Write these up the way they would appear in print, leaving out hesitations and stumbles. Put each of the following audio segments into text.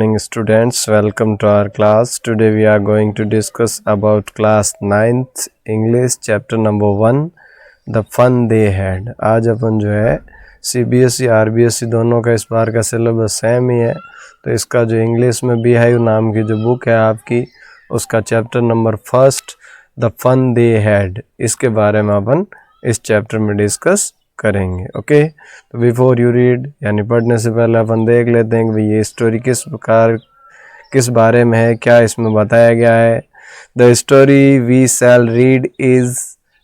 morning students, welcome to our class. Today we are going to discuss about class 9th English chapter number 1 the fun they had. आज अपन जो है CBSE RBSE दोनों का इस बार का syllabus same ही है, तो इसका जो इंग्लिश में बीहाइव नाम की जो बुक है आपकी, उसका chapter number 1 the fun they had, इसके बारे में अपन इस चैप्टर में डिस्कस करेंगे. ओके, तो बिफोर यू रीड यानी पढ़ने से पहले अपन देख लेते हैं कि भाई ये स्टोरी किस बारे में है, क्या इसमें बताया गया है. The story we shall read is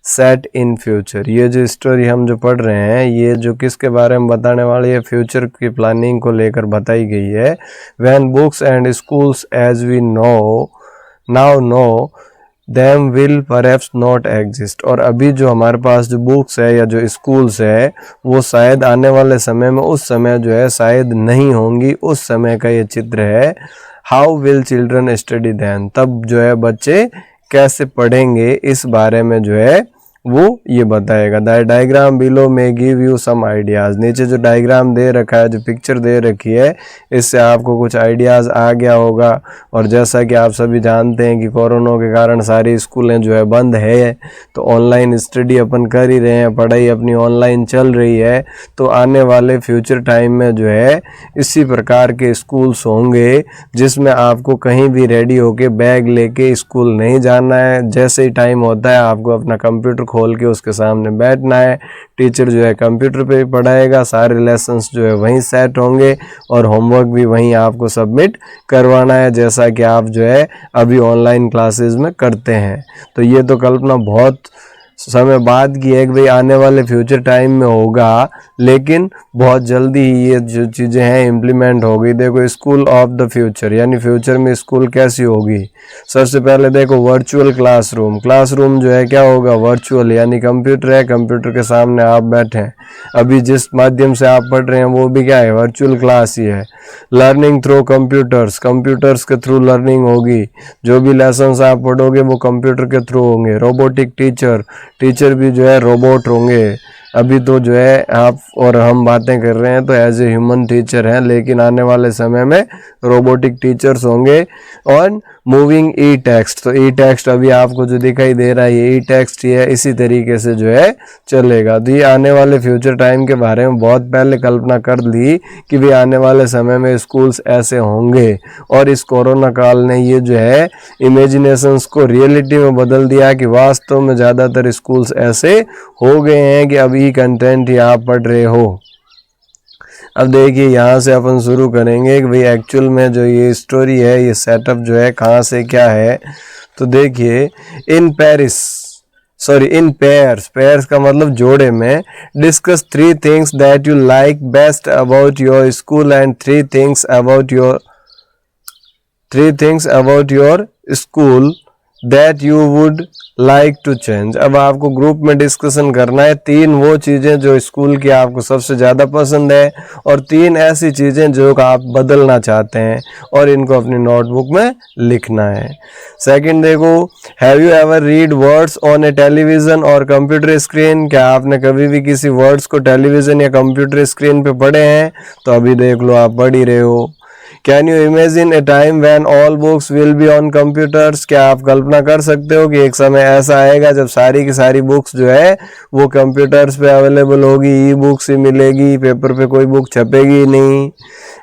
set in future. ये जो स्टोरी हम जो पढ़ रहे हैं, ये जो किसके बारे में बताने वाली है, फ्यूचर की प्लानिंग को लेकर बताई गई है. When books and schools as we now know them will perhaps not exist. और अभी जो हमारे पास जो बुक्स है या जो स्कूल्स है, वो शायद आने वाले समय में उस समय जो है शायद नहीं होंगी. उस समय का ये चित्र है. How will children study then, तब जो है बच्चे कैसे पढ़ेंगे, इस बारे में जो है वो ये बताएगा. द डायग्राम बिलो में गिव यू सम आइडियाज़. नीचे जो डायग्राम दे रखा है, जो पिक्चर दे रखी है, इससे आपको कुछ आइडियाज़ आ गया होगा. और जैसा कि आप सभी जानते हैं कि कोरोना के कारण सारी स्कूलें जो है बंद है, तो ऑनलाइन स्टडी अपन कर ही रहे हैं, पढ़ाई अपनी ऑनलाइन चल रही है. तो आने वाले फ्यूचर टाइम में जो है इसी प्रकार के स्कूल्स होंगे जिसमें आपको कहीं भी रेडी होके बैग लेके स्कूल नहीं जाना है. जैसे ही टाइम होता है आपको अपना कंप्यूटर खोल के उसके सामने बैठना है. टीचर जो है कंप्यूटर पे ही पढ़ाएगा, सारे लेसन्स जो है वहीं सेट होंगे और होमवर्क भी वहीं आपको सबमिट करवाना है, जैसा कि आप जो है अभी ऑनलाइन क्लासेस में करते हैं. तो ये तो कल्पना बहुत समय बाद की है कि भाई आने वाले फ्यूचर टाइम में होगा, लेकिन बहुत जल्दी ही ये जो चीज़ें हैं इम्प्लीमेंट होगी. देखो, स्कूल ऑफ द फ्यूचर यानी फ्यूचर में स्कूल कैसी होगी. सबसे पहले देखो वर्चुअल क्लासरूम जो है क्या होगा, वर्चुअल यानी कंप्यूटर है, कंप्यूटर के सामने आप बैठे हैं. अभी जिस माध्यम से आप पढ़ रहे हैं वो भी क्या है, वर्चुअल क्लास ही है. लर्निंग थ्रू कंप्यूटर्स के थ्रू लर्निंग होगी. जो भी लेसन्स आप पढ़ोगे वो कंप्यूटर के थ्रू होंगे. रोबोटिक टीचर भी जो है रोबोट होंगे. अभी तो जो है आप और हम बातें कर रहे हैं तो एज ए ह्यूमन टीचर हैं, लेकिन आने वाले समय में रोबोटिक टीचर्स होंगे. और मूविंग ई टेक्स्ट, तो ई टेक्स्ट अभी आपको जो दिखाई दे रहा है ये ई टेक्स्ट ही है, इसी तरीके से जो है चलेगा. तो ये आने वाले फ्यूचर टाइम के बारे में बहुत पहले कल्पना कर ली कि भी आने वाले समय में स्कूल्स ऐसे होंगे. और इस कोरोना काल ने ये जो है इमेजिनेशंस को रियलिटी में बदल दिया कि वास्तव में ज़्यादातर स्कूल्स ऐसे हो गए हैं कि अभी कंटेंट ही आप पढ़ रहे हो. अब देखिए यहाँ से अपन शुरू करेंगे कि भाई एक्चुअल में जो ये स्टोरी है, ये सेटअप जो है कहाँ से क्या है. तो देखिए, इन पेयर्स का मतलब जोड़े में, discuss 3 things that you like best about your school and 3 things about your school that you would like to change. अब आपको ग्रुप में डिस्कशन करना है 3 वो चीज़ें जो स्कूल की आपको सबसे ज़्यादा पसंद है और 3 ऐसी चीज़ें जो आप बदलना चाहते हैं, और इनको अपनी नोटबुक में लिखना है. सेकंड देखो, have you ever read words on A television और कंप्यूटर स्क्रीन. क्या आपने कभी भी किसी वर्ड्स को टेलीविज़न या कंप्यूटर स्क्रीन पे पढ़े हैं? तो अभी देख लो, आप पढ़ ही रहे हो. Can you imagine A time when all books will be on computers. क्या आप कल्पना कर सकते हो कि एक समय ऐसा आएगा जब सारी की सारी बुक्स जो है वो कंप्यूटर्स पे अवेलेबल होगी, ई बुक्स ही मिलेगी, पेपर पे कोई बुक छपेगी नहीं.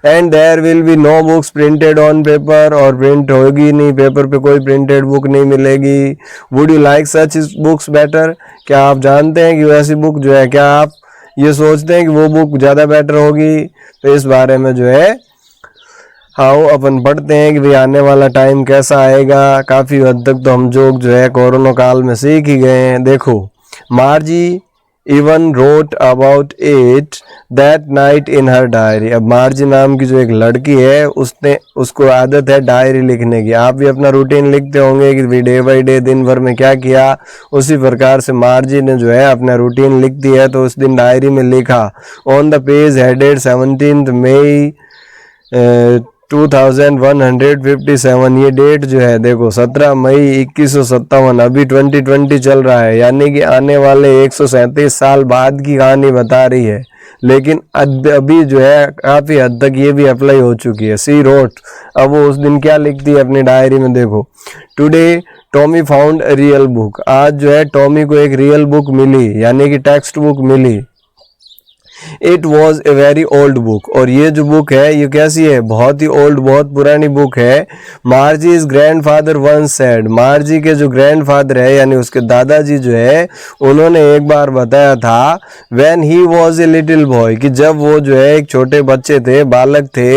And there will be no books printed on paper, और प्रिंट होगी नहीं, पेपर पे कोई प्रिंटेड बुक नहीं मिलेगी. Would you like such books better. क्या आप जानते हैं कि वैसी बुक जो है, क्या आप ये सोचते हैं कि वो बुक ज़्यादा बेटर होगी. तो इस बारे में जो है आओ अपन पढ़ते हैं कि भाई आने वाला टाइम कैसा आएगा. काफ़ी हद तक तो हम जो है कोरोना काल में सीख ही गए हैं. देखो, मार्जी even wrote about it that night in her diary. अब मार्जी नाम की जो एक लड़की है, उसको आदत है डायरी लिखने की. आप भी अपना रूटीन लिखते होंगे कि भाई डे बाई डे दिन भर में क्या किया. उसी प्रकार से मार्जी ने जो है अपना रूटीन लिख दिया है. तो उस दिन डायरी में लिखा, ऑन द पेज हेडेड 17 मई 2157. ये डेट जो है देखो 17 मई 2157, अभी 2020 चल रहा है, यानी कि आने वाले 137 साल बाद की कहानी बता रही है. लेकिन अभी जो है काफ़ी हद तक ये भी अप्लाई हो चुकी है। सी रोट, अब वो उस दिन क्या लिखती है अपनी डायरी में, देखो, today Tommy found a real book, आज जो है टॉमी को एक रियल बुक मिली, यानी कि टेक्स्ट बुक मिली। It was a very old book, और ये जो बुक है ये कैसी है, बहुत ही ओल्ड, बहुत पुरानी बुक है। Margie is grandfather once said, Margie के जो ग्रैंडफादर है यानी उसके दादाजी जो है उन्होंने एक बार बताया था, when he was a little boy, कि जब वो जो है एक छोटे बच्चे थे, बालक थे,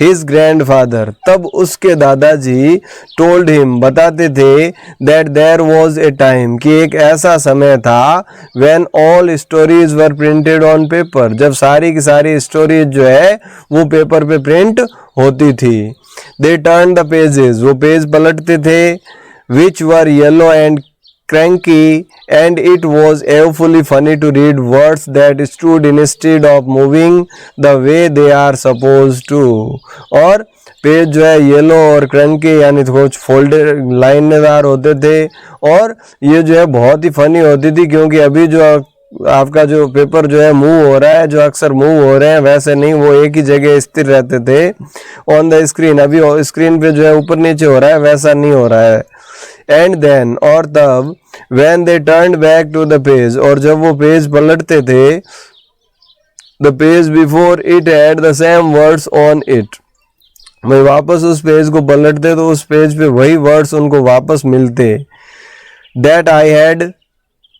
हिज ग्रैंडफादर, तब उसके दादाजी टोल्ड हिम, बताते थे, that there was a time, कि एक ऐसा समय था, when all stories were printed on paper, जब सारी की सारी स्टोरीज जो है वो पेपर पे प्रिंट होती थी। दे टर्न द पेजेस, वो पेज पलटते थे, which were yellow and cranky, and it was awfully funny to read words that stood instead of moving the way they are supposed to, और page जो है yellow और क्रंकी यानी कुछ folded लाइनदार होते थे, और ये जो है बहुत ही फनी होती थी, क्योंकि अभी जो आपका जो पेपर जो है मूव हो रहा है, जो अक्सर मूव हो रहे हैं, वैसे नहीं, वो एक ही जगह स्थिर रहते थे ऑन द स्क्रीन, अभी स्क्रीन पे जो है ऊपर नीचे हो रहा है, वैसा नहीं हो रहा है। एंड देन, और तब, when they turned back to the page, और जब वो पेज पलटते थे, the page before it had the same words on it, मैं वापस उस पेज को पलटते तो उस पेज पे वही वर्ड्स उनको वापस मिलते, that I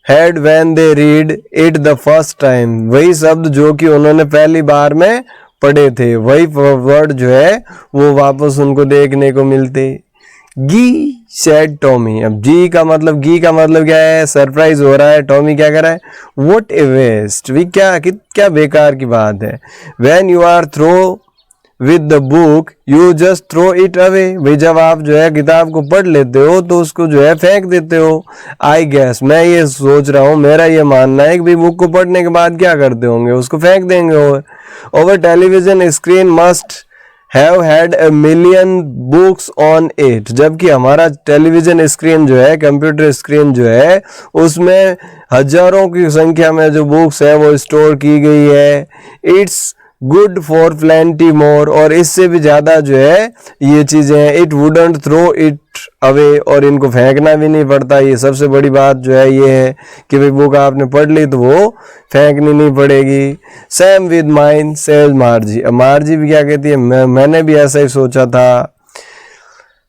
had when they read it the first time, वही शब्द जो कि उन्होंने पहली बार में पढ़े थे, वही वर्ड जो है वो वापस उनको देखने को मिलते। गी सेड टॉमी, अब गी का मतलब क्या है, सरप्राइज हो रहा है, टॉमी क्या कर रहा है, व्हाट ए वेस्ट, वी क्या बेकार की बात है। When you are through with the book you just throw it away, भाई जब आप जो है किताब को पढ़ लेते हो तो उसको जो है फेंक देते हो। आई गैस, मैं ये सोच रहा हूँ, मेरा ये मानना है कि भाई बुक को पढ़ने के बाद क्या करते होंगे, उसको फेंक देंगे। Over television screen must have had a million books on it, जबकि हमारा टेलीविजन स्क्रीन जो है, कंप्यूटर स्क्रीन जो है, उसमें हजारों की संख्या में जो बुक्स है वो स्टोर की गई है। It's good for plenty more, और इससे भी ज़्यादा जो है ये चीज़ें हैं। It wouldn't throw it away, और इनको फेंकना भी नहीं पड़ता। ये सबसे बड़ी बात जो है ये है कि भाई बुक आपने पढ़ ली तो वो फेंकनी नहीं पड़ेगी। सेम विद माइन सेज मार्जी, अब मार्जी भी क्या कहती है, मैंने भी ऐसा ही सोचा था।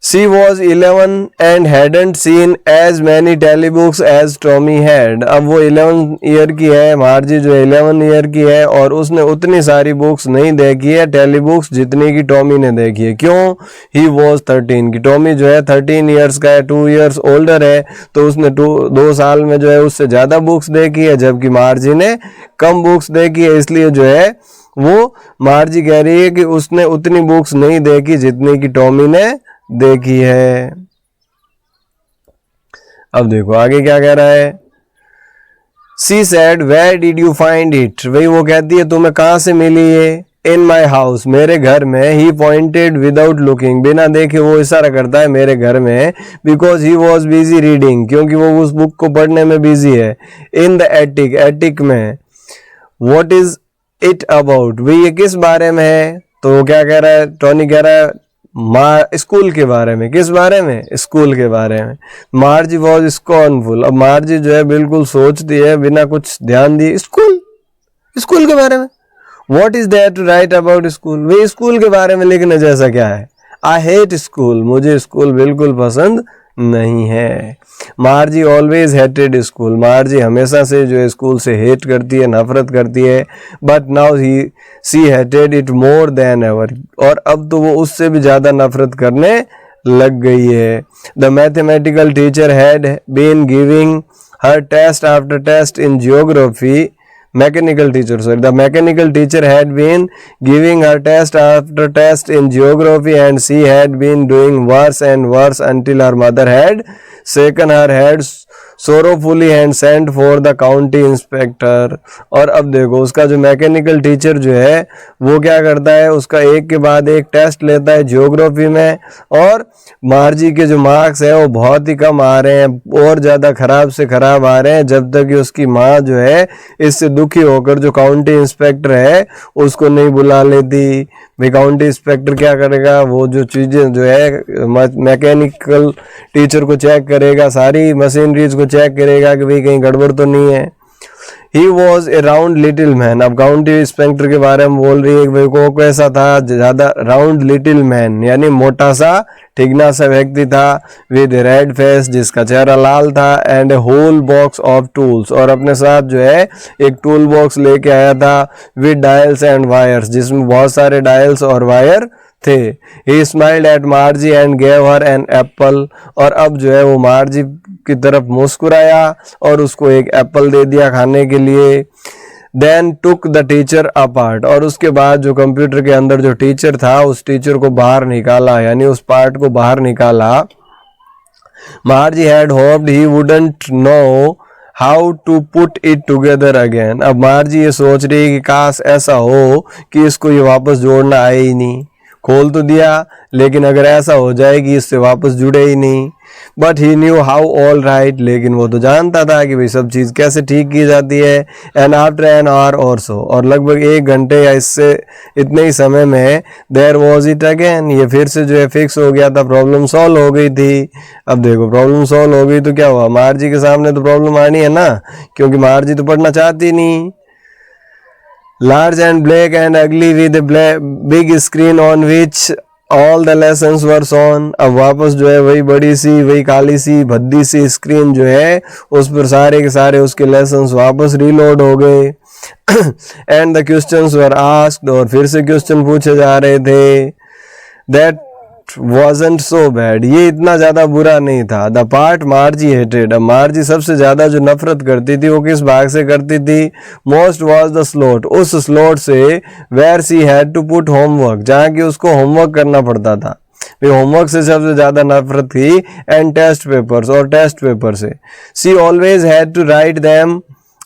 She was 11 and hadn't seen as many telebooks as Tommy had. अब वो 11 ईयर की है, मार्जी जो 11 ईयर की है, और उसने उतनी सारी बुक्स नहीं देखी है टेलीबुक्स जितनी की टॉमी ने देखी है। क्यों? He was 13, कि टॉमी जो है 13 ईयर्स का है, 2 ईयर्स ओल्डर है, तो उसने 2 साल में जो है उससे ज़्यादा बुक्स देखी है, जबकि मार्जी ने कम बुक्स देखी है। इसलिए जो है वो मार्जी कह रही है कि उसने उतनी बुक्स नहीं देखी जितनी की टॉमी ने देखी है। अब देखो आगे क्या कह रहा है। She said, where did you find it? वही वो कहती है तुम्हें कहाँ से मिली ये? In my house, मेरे घर में। He pointed without looking, बिना देखे वो इशारा करता है मेरे घर में। Because he was busy reading, क्योंकि वो उस बुक को पढ़ने में बिजी है। In the attic, attic में। What is it about? भाई ये किस बारे में है? तो वो क्या कह रहा है, टॉनी कह रहा है स्कूल के बारे में। किस बारे में? स्कूल के बारे में। मार्जी वॉज स्कॉर्नफुल, अब मार्जी जो है बिल्कुल सोचती है बिना कुछ ध्यान दिए, स्कूल के बारे में। What is there to write about school, वे स्कूल के बारे में लिखने जैसा क्या है। आई हेट स्कूल, मुझे स्कूल बिल्कुल पसंद नहीं है। मार्जी ऑलवेज हेटेड स्कूल, मार्जी हमेशा से जो है स्कूल से हेट करती है, नफरत करती है। But now see hated it more than ever, और अब तो वो उससे भी ज़्यादा नफरत करने लग गई है। The mathematical teacher had been giving her test after test in geography, mechanical teacher had been giving her test after test in geography, and she had been doing worse and worse until her mother had shaken her head sorrowfully and sent for the county inspector। और अब देखो उसका जो mechanical teacher जो है वो क्या करता है, उसका एक के बाद एक टेस्ट लेता है ज्योग्राफी में, और मार्जी के जो मार्क्स है वो बहुत ही कम आ रहे हैं और ज़्यादा ख़राब से ख़राब आ रहे हैं, जब तक कि उसकी माँ जो है इससे दुखी होकर जो काउंटी इंस्पेक्टर है उसको नहीं बुला लेती। भाई काउंटी इंस्पेक्टर क्या करेगा, वो जो चीज़ें जो है मैकेनिकल टीचर को चेक करेगा, सारी मशीनरीज को चेक करेगा कि भाई कहीं गड़बड़ तो नहीं है। He was A round little man. अब काउंटी इंस्पेक्टर के बारे में बोल रही है कि भाई को कैसा था, ज़्यादा राउंड लिटिल मैन यानी मोटा सा ठिगना सा व्यक्ति था, विद रेड फेस जिसका चेहरा लाल था, and a whole box of tools, और अपने साथ जो है एक टूल बॉक्स लेके आया था, विद डायल्स एंड वायर्स जिसमें बहुत सारे डायल्स और वायर थे। He smiled at Margie and gave her an apple, और अब जो है वो मार्जी की तरफ मुस्कुराया और उसको एक एप्पल दे दिया खाने के लिए। Then took the teacher apart, और उसके बाद जो कंप्यूटर के अंदर जो टीचर था उस टीचर को बाहर निकाला, यानी उस पार्ट को बाहर निकाला। Margie had hoped he wouldn't know how to put it together again. अब मार्जी ये सोच रही है कि काश ऐसा हो कि इसको ये वापस जोड़ना आए ही नहीं, खोल तो दिया लेकिन अगर ऐसा हो जाए कि इससे वापस जुड़े ही नहीं। But he knew how all right, लेकिन वो तो जानता था कि भाई सब चीज़ कैसे ठीक की जाती है। एंड आफ्टर एन आवर और सो, और लगभग 1 घंटे या इससे इतने ही समय में, देयर वॉज इट अगेन, ये फिर से जो है फिक्स हो गया था, प्रॉब्लम सॉल्व हो गई थी। अब देखो प्रॉब्लम सॉल्व हो गई तो क्या हुआ, मार्जी के सामने तो प्रॉब्लम आनी है ना, क्योंकि मार्जी तो पढ़ना चाहती नहीं। Large and black and ugly with a big screen on which all the lessons were shown। अब वापस जो है वही बड़ी सी, वही काली सी भद्दी सी स्क्रीन जो है उस पर सारे के सारे उसके लेसन्स वापस रीलोड हो गए। And the questions were asked, और फिर से क्वेश्चन पूछे जा रहे थे। दैट wasn't so bad, ये इतना ज़्यादा बुरा नहीं था। द पार्ट मार्जी हेटेड, अब मार्जी सबसे ज़्यादा जो नफरत करती थी वो किस भाग से करती थी, मोस्ट वॉज द स्लॉट, उस स्लॉट से where she had to put homework, जहाँ की उसको होमवर्क करना पड़ता था। होमवर्क से सबसे ज़्यादा नफरत थी। एंड टेस्ट पेपर्स, और टेस्ट पेपर से। She always had to write them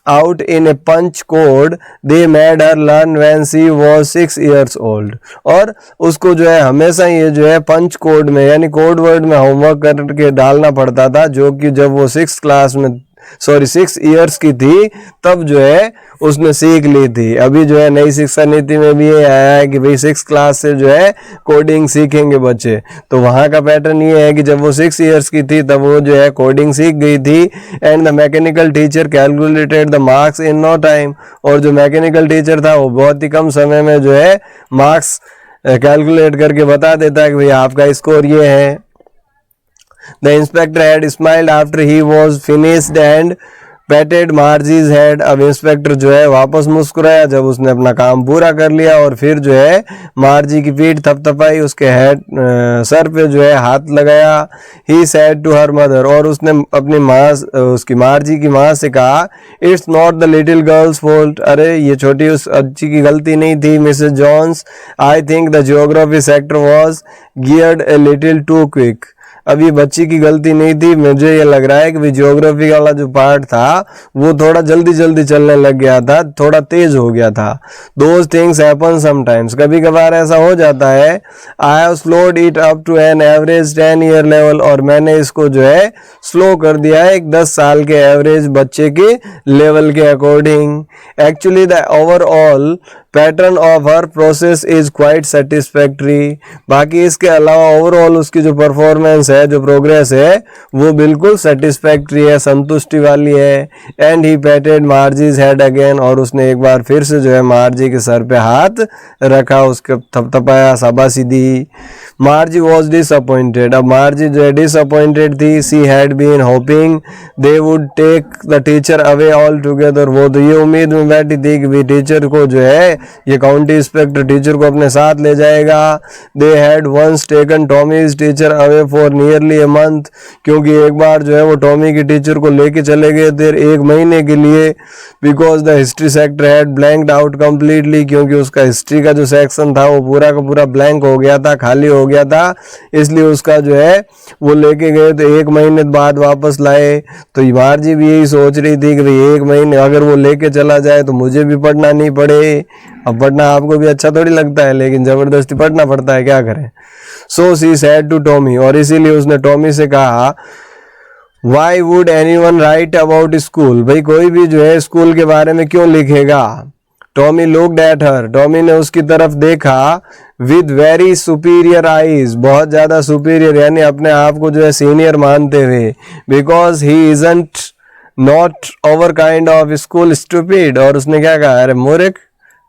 out in a punch code they made her learn when she was 6 years old, और उसको जो है हमेशा ये जो है पंच कोड में यानी कोड वर्ड में होमवर्क करके डालना पड़ता था, जो कि जब वो 6 ईयर्स की थी तब जो है उसने सीख ली थी। अभी जो है नई शिक्षा नीति में भी ये आया है कि भाई 6 क्लास से जो है कोडिंग सीखेंगे बच्चे, तो वहाँ का पैटर्न ये है कि जब वो 6 ईयर्स की थी तब वो जो है कोडिंग सीख गई थी। And the mechanical teacher calculated the marks in no time, और जो मैकेनिकल टीचर था वो बहुत ही कम समय में जो है मार्क्स कैलकुलेट करके बता देता है कि भाई आपका स्कोर ये है। The inspector had smiled after he was finished and patted Margie's head. अब इंस्पेक्टर जो है वापस मुस्कुराया जब उसने अपना काम पूरा कर लिया, और फिर जो है मार्जी की पीठ थपथपाई, उसके हेड सर पे जो है हाथ लगाया। He said to her mother, और उसने अपनी माँ, उसकी मार्जी की माँ से कहा, it's not the little girl's fault, अरे ये छोटी उस बच्ची की गलती नहीं थी Mrs Jones. I think the geography sector was geared a little too quick. अब ये बच्ची की गलती नहीं थी, मुझे ये लग रहा है कि ज्योग्राफी वाला जो पार्ट था वो थोड़ा जल्दी जल्दी चलने लग गया था, थोड़ा तेज हो गया था। दोज थिंग्स हैपन समटाइम्स, कभी कभार ऐसा हो जाता है। I have slowed it up to an average 10 year level, और मैंने इसको जो है स्लो कर दिया है एक 10 साल के एवरेज बच्चे के लेवल के according. Actually the overall pattern of her process is quite satisfactory. बाकी इसके अलावा ओवरऑल उसकी जो परफॉर्मेंस है, जो प्रोग्रेस है, वो बिल्कुल सेटिस्फैक्ट्री है, संतुष्टि वाली है। And he patted Margie's head again, और उसने एक बार फिर से जो है मार्जी के सर पे हाथ रखा, उसके थपथपाया, शाबाशी दी। मार्जी वॉज डिसअपॉइंटेड, अब मार्जी जो है डिसअपॉइंटेड थी। She had been hoping they would take the teacher away altogether, वो तो ये उम्मीद में बैठी थी कि टीचर को जो है ये काउंटी इंस्पेक्टर टीचर को अपने साथ ले जाएगा। They had once taken Tommy's teacher away for nearly a month, क्योंकि एक बार जो है वो टॉमी की टीचर को लेके चले गए थे 1 महीने के लिए। Because the history sector had blanked out completely, क्योंकि उसका हिस्ट्री का जो सेक्शन था वो पूरा का पूरा ब्लैंक हो गया था, खाली हो गया था, इसलिए उसका जो है वो लेके गए तो 1 महीने बाद वापस लाए। तो मार्जी भी यही सोच रही थी कि भाई 1 महीने अगर वो लेके चला जाए तो मुझे भी पढ़ना नहीं पड़े। अब पढ़ना आपको भी अच्छा थोड़ी लगता है, लेकिन जबरदस्ती पढ़ना पड़ता है, क्या करें। So she said to Tommy, और इसीलिए उसने टॉमी से कहा why would anyone write about school, भाई कोई भी जो है स्कूल के बारे में क्यों लिखेगा। Tommy looked at her, Tommy ने उसकी तरफ देखा विद वेरी सुपीरियर आईज, बहुत ज्यादा सुपीरियर यानी अपने आप को जो है सीनियर मानते हुए। Because he isn't not over kind of school stupid, और उसने क्या कहा, अरे मूर्ख,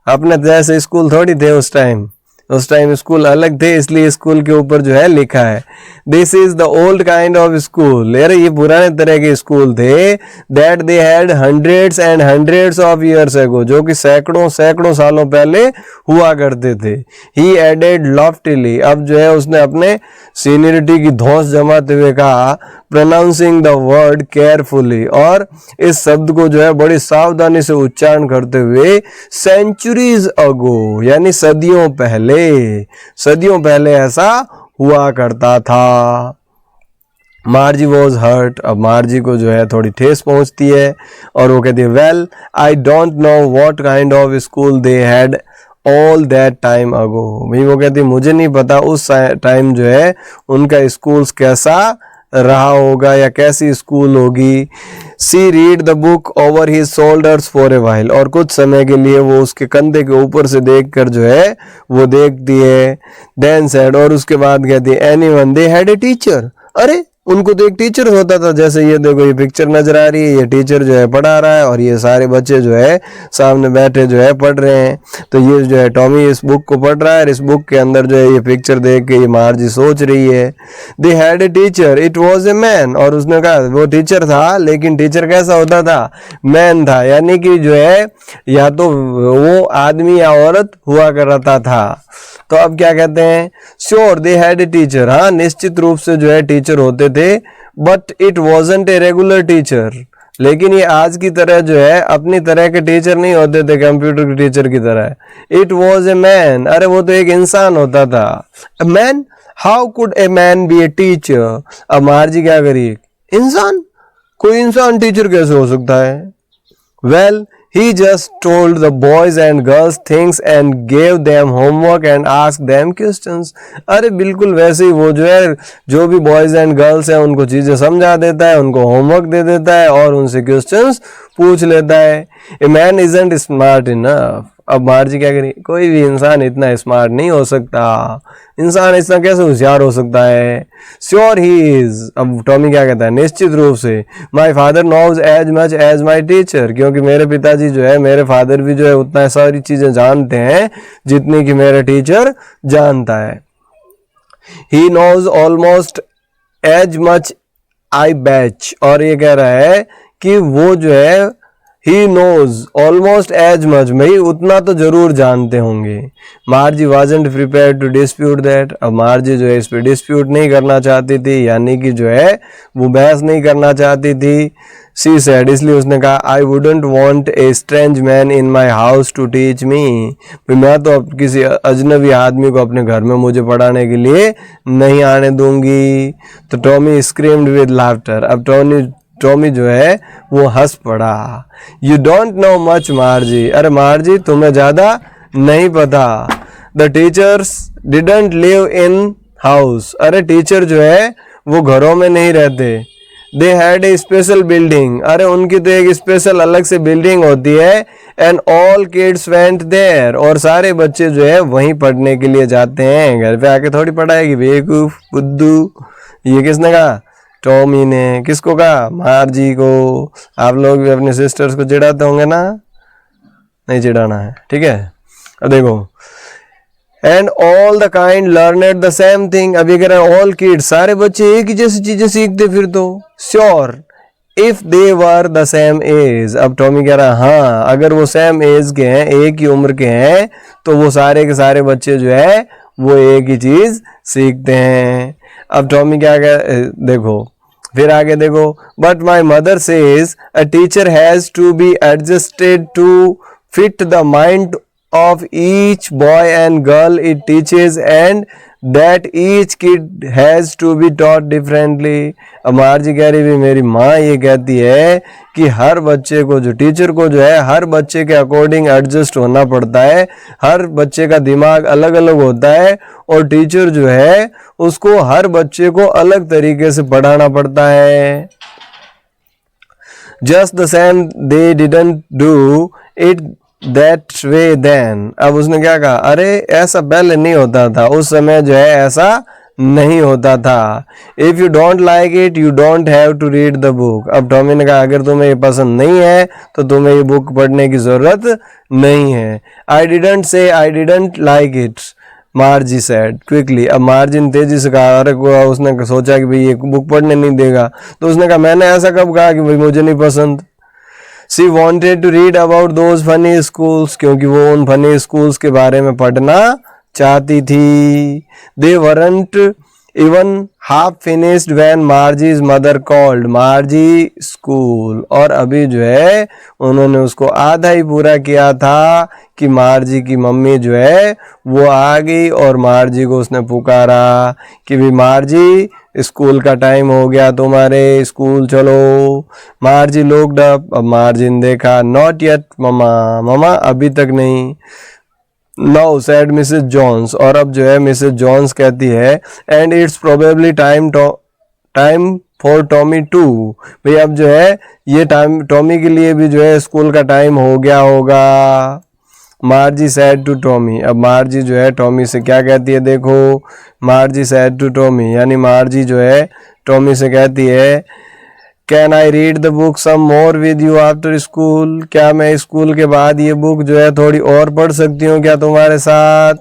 अपने जैसे स्कूल थोड़ी थे उस टाइम स्कूल अलग थे, इसलिए स्कूल के ऊपर जो है लिखा है this is the old kind of school, अरे ये पुराने तरह के स्कूल थे। That they had hundreds and hundreds of years ago, जो कि सैकड़ों सालों पहले हुआ करते थे। ही एडेड लॉफ्टिली, अब जो है उसने अपने सीनियरिटी की धौंस जमाते हुए कहा प्रोनाउंसिंग द वर्ड केयरफुली, और इस शब्द को जो है बड़ी सावधानी से उच्चारण करते हुए सेंचुरीज अगो, यानी सदियों पहले ऐसा हुआ करता था। मार्जी वॉज हर्ट, अब मार्जी को जो है थोड़ी ठेस पहुंचती है और वो कहती है well I don't know what kind of school they had all that time ago, भाई वो कहती है मुझे नहीं पता उस टाइम जो है उनका स्कूल कैसा रहा होगा या कैसी स्कूल होगी। She read the book over his shoulders for a while, और कुछ समय के लिए वो उसके कंधे के ऊपर से देखकर जो है वो देखती है। देन सेड, और उसके बाद कहती है anyone they had a teacher, अरे उनको तो एक टीचर होता था, जैसे ये देखो ये पिक्चर नजर आ रही है, ये टीचर जो है पढ़ा रहा है और ये सारे बच्चे जो है सामने बैठे जो है पढ़ रहे हैं। तो ये जो है टॉमी इस बुक को पढ़ रहा है और इस बुक के अंदर जो है ये पिक्चर देख के ये मार्जी सोच रही है they had a teacher it was a man, और उसने कहा वो टीचर था, लेकिन टीचर कैसा होता था, मैन था, यानी कि जो है या तो वो आदमी या औरत हुआ करता था। तो अब क्या कहते हैं, sure they had a teacher, हाँ निश्चित रूप से जो है टीचर होते थे, but it wasn't a regular teacher, लेकिन ये आज की तरह जो है अपनी तरह के टीचर नहीं होते थे, कंप्यूटर के टीचर की तरह। इट वॉज ए मैन, अरे वो तो एक इंसान होता था। A man, how could a man B a teacher. अब मार्जी क्या करी, इंसान, कोई इंसान टीचर कैसे हो सकता है। Well he just told the boys and girls things and gave them homework and asked them questions, अरे बिल्कुल वैसे ही वो जो है जो भी बॉयज एंड गर्ल्स हैं उनको चीजें समझा देता है, उनको होमवर्क दे देता है और उनसे क्वेश्चंस पूछ लेता है। A man isn't smart enough, अब मार्जी क्या करी, कोई भी इंसान इतना स्मार्ट नहीं हो सकता, इंसान इतना कैसे होशियार हो सकता है। श्योर ही इज, अब टॉमी क्या कहता है, निश्चित रूप से। My father knows as much as my teacher, क्योंकि मेरे पिताजी जो है, मेरे फादर भी जो है उतना सारी चीजें जानते हैं जितनी कि मेरा टीचर जानता है। He knows almost as much I betcha, और ये कह रहा है कि वो जो है he knows almost as much, भाई उतना तो जरूर जानते होंगे। Margie wasn't prepared to dispute that, अब मार्जी जो है इस पे डिस्प्यूट नहीं करना चाहती थी, यानी कि जो है वो बहस नहीं करना चाहती थी। सी सेड, इसलिए उसने कहा I wouldn't want a strange man in my house to teach me, मैं तो अब किसी अजनबी आदमी को अपने घर में मुझे पढ़ाने के लिए नहीं आने दूंगी। तो टॉमी स्क्रीम्ड विद लाफ्टर, अब टॉमी जो है वो हंस पड़ा। यू डोंट नो मच मार्जी, अरे मार्जी तुम्हें ज्यादा नहीं पता। The teachers didn't live in house, अरे टीचर जो है वो घरों में नहीं रहते। They had a special building, अरे उनकी तो एक स्पेशल अलग से बिल्डिंग होती है। And all kids went there, और सारे बच्चे जो है वहीं पढ़ने के लिए जाते हैं, घर पे आके थोड़ी पढ़ाएगी बेवकूफ बुद्धू। ये किसने कहा, टॉमी ने। किसको कहा, मार्जी को। आप लोग भी अपने सिस्टर्स को चिढ़ाते होंगे ना, नहीं चिढ़ाना है, ठीक है। अब देखो, and all the kind learned the same thing, अभी कह रहे हैं ऑल किड्स, सारे बच्चे एक ही जैसी चीजें सीखते फिर तो। Sure if they were the same age. अब टॉमी कह रहा है हाँ अगर वो सेम एज के हैं, एक ही उम्र के हैं, तो वो सारे के सारे बच्चे जो है वो एक ही चीज सीखते हैं। अब टॉमी क्या कह, देखो फिर आगे देखो, but my mother says a teacher has to be adjusted to fit the mind of each boy and girl it teaches and that each kid has to be taught differently। अब मार्जी कह रही भी मेरी माँ ये कहती है कि हर बच्चे को जो टीचर को जो है हर बच्चे के अकॉर्डिंग एडजस्ट होना पड़ता है, हर बच्चे का दिमाग अलग अलग होता है और टीचर जो है उसको हर बच्चे को अलग तरीके से पढ़ाना पड़ता है। Just the same they didn't do it that way then। अब उसने क्या कहा, अरे ऐसा पहले नहीं होता था, उस समय जो है ऐसा नहीं होता था। If you don't like it you don't have to read the book. अब टॉमी ने कहा अगर तुम्हें ये पसंद नहीं है तो तुम्हें ये बुक पढ़ने की जरूरत नहीं है। I didn't say I didn't like it मार्जी said quickly. अब मार्जी ने तेजी से कहा, अरे उसने सोचा कि भाई ये बुक पढ़ने नहीं देगा, तो उसने कहा मैंने ऐसा कब कहा कि भाई मुझे नहीं पसंद। She wanted to read about those funny schools, क्योंकि वो उन फनी स्कूल्स के बारे में पढ़ना चाहती थी। They weren't even half finished when Margie's mother called Margie school। और अभी जो है उन्होंने उसको आधा ही पूरा किया था कि मार्जी की मम्मी जो है वो आ गई और मार्जी को उसने पुकारा कि भी मार्जी स्कूल का टाइम हो गया, तुम्हारे स्कूल चलो। मार्जी लुक्ड अप। अब मार्जी ने देखा, नॉट येट ममा, ममा अभी तक नहीं। No said Mrs Jones. और अब जो है मिसेस जॉन्स कहती है and it's probably time for Tommy too. भाई अब जो है ये टाइम टॉमी के लिए भी जो है स्कूल का टाइम हो गया होगा। Margie said to Tommy. अब मार्जी जो है टॉमी से क्या कहती है, देखो मार्जी सैड टू टॉमी, यानी मार्जी जो है टॉमी से कहती है can I read the book some more with you after school. क्या मैं स्कूल के बाद ये बुक जो है थोड़ी और पढ़ सकती हूँ क्या तुम्हारे साथ।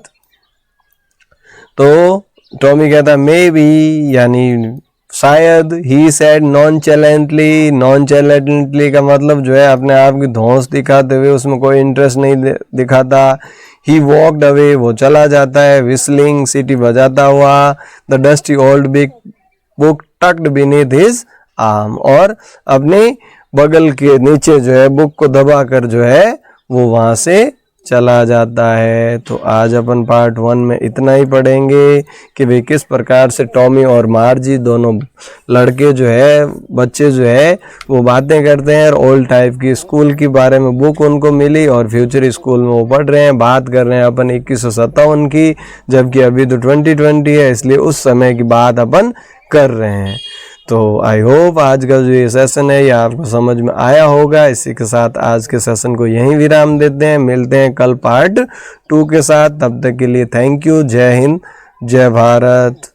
तो टॉमी कहता मे बी, यानी शायद। He said नॉनचैलेंटली। नॉनचैलेंटली का मतलब जो है अपने आप की धौंस दिखाते हुए, उसमें कोई इंटरेस्ट नहीं दिखाता। ही वॉकड अवे, वो चला जाता है। विस्लिंग, सीटी बजाता हुआ। The dusty old big book tucked beneath his arm. और अपने बगल के नीचे जो है बुक को दबाकर जो है वो वहां से चला जाता है। तो आज अपन पार्ट 1 में इतना ही पढ़ेंगे कि वे किस प्रकार से टॉमी और मार्जी दोनों लड़के जो है, बच्चे जो है वो बातें करते हैं और ओल्ड टाइप की स्कूल के बारे में बुक उनको मिली और फ्यूचर स्कूल में वो पढ़ रहे हैं। बात कर रहे हैं अपन 2157 की, जबकि अभी तो 2020 है, इसलिए उस समय की बात अपन कर रहे हैं। तो आई होप आज का जो ये सेशन है ये आपको समझ में आया होगा। इसी के साथ आज के सेशन को यहीं विराम देते हैं। मिलते हैं कल पार्ट 2 के साथ। तब तक के लिए थैंक यू। जय हिंद, जय भारत।